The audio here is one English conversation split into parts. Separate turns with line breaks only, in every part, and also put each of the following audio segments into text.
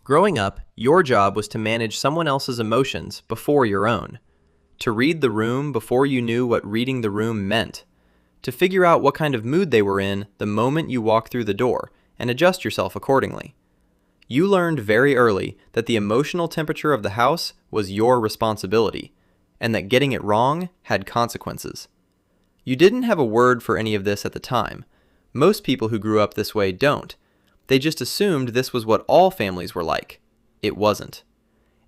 Growing up, your job was to manage someone else's emotions before your own. To read the room before you knew what reading the room meant. To figure out what kind of mood they were in the moment you walk through the door and adjust yourself accordingly. You learned very early that the emotional temperature of the house was your responsibility, and that getting it wrong had consequences. You didn't have a word for any of this at the time. Most people who grew up this way don't. They just assumed this was what all families were like. It wasn't.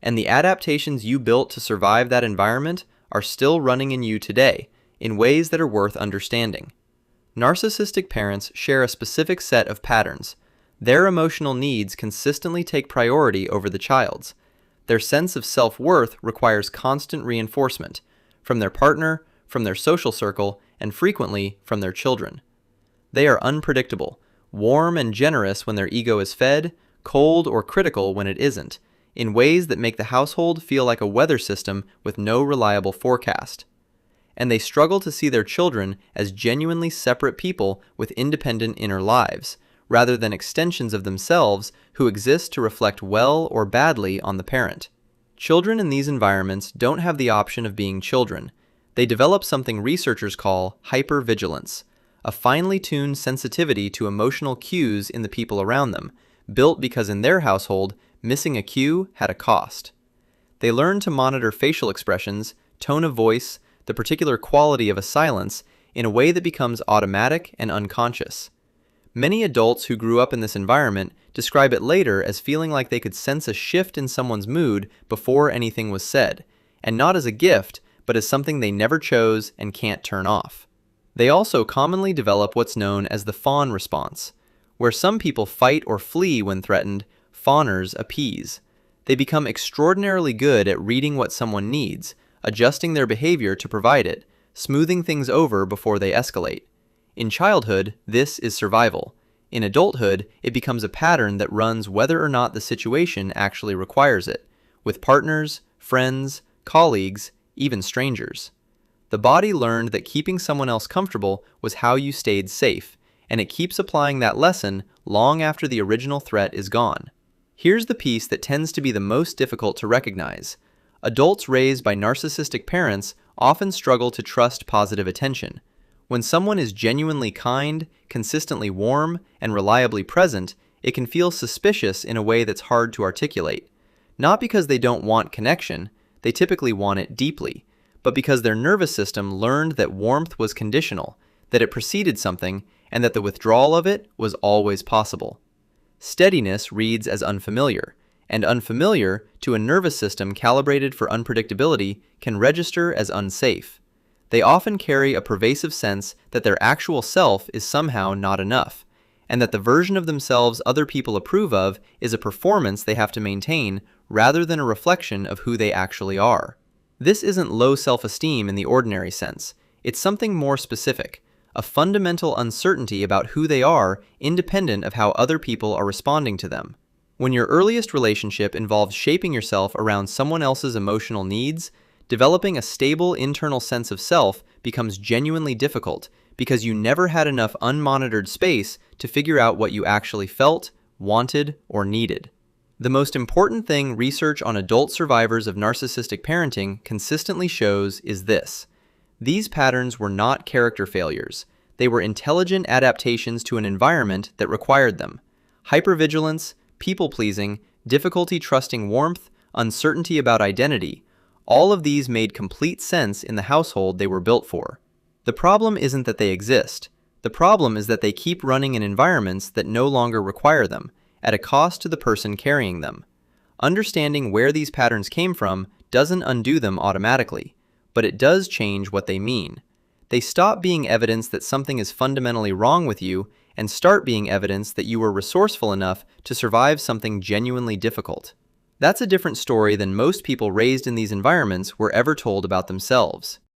And the adaptations you built to survive that environment are still running in you today, in ways that are worth understanding. Narcissistic parents share a specific set of patterns. Their emotional needs consistently take priority over the child's. Their sense of self-worth requires constant reinforcement, from their partner, from their social circle, and frequently from their children. They are unpredictable, warm and generous when their ego is fed, cold or critical when it isn't, in ways that make the household feel like a weather system with no reliable forecast. And they struggle to see their children as genuinely separate people with independent inner lives, rather than extensions of themselves who exist to reflect well or badly on the parent. Children in these environments don't have the option of being children. They develop something researchers call hypervigilance, a finely tuned sensitivity to emotional cues in the people around them, built because in their household, missing a cue had a cost. They learn to monitor facial expressions, tone of voice, the particular quality of a silence, in a way that becomes automatic and unconscious. Many adults who grew up in this environment describe it later as feeling like they could sense a shift in someone's mood before anything was said, and not as a gift, but as something they never chose and can't turn off. They also commonly develop what's known as the fawn response. Where some people fight or flee when threatened, fawners appease. They become extraordinarily good at reading what someone needs, adjusting their behavior to provide it, smoothing things over before they escalate. In childhood, this is survival. In adulthood, it becomes a pattern that runs whether or not the situation actually requires it, with partners, friends, colleagues, even strangers. The body learned that keeping someone else comfortable was how you stayed safe, and it keeps applying that lesson long after the original threat is gone. Here's the piece that tends to be the most difficult to recognize. Adults raised by narcissistic parents often struggle to trust positive attention. When someone is genuinely kind, consistently warm, and reliably present, it can feel suspicious in a way that's hard to articulate. Not because they don't want connection, they typically want it deeply, but because their nervous system learned that warmth was conditional, that it preceded something, and that the withdrawal of it was always possible. Steadiness reads as unfamiliar, and unfamiliar, to a nervous system calibrated for unpredictability, can register as unsafe. They often carry a pervasive sense that their actual self is somehow not enough, and that the version of themselves other people approve of is a performance they have to maintain rather than a reflection of who they actually are. This isn't low self-esteem in the ordinary sense. It's something more specific, a fundamental uncertainty about who they are independent of how other people are responding to them. When your earliest relationship involves shaping yourself around someone else's emotional needs, developing a stable internal sense of self becomes genuinely difficult because you never had enough unmonitored space to figure out what you actually felt, wanted, or needed. The most important thing research on adult survivors of narcissistic parenting consistently shows is this. These patterns were not character failures. They were intelligent adaptations to an environment that required them. Hypervigilance, people-pleasing, difficulty trusting warmth, uncertainty about identity, all of these made complete sense in the household they were built for. The problem isn't that they exist. The problem is that they keep running in environments that no longer require them, at a cost to the person carrying them. Understanding where these patterns came from doesn't undo them automatically, but it does change what they mean. They stop being evidence that something is fundamentally wrong with you and start being evidence that you were resourceful enough to survive something genuinely difficult. That's a different story than most people raised in these environments were ever told about themselves.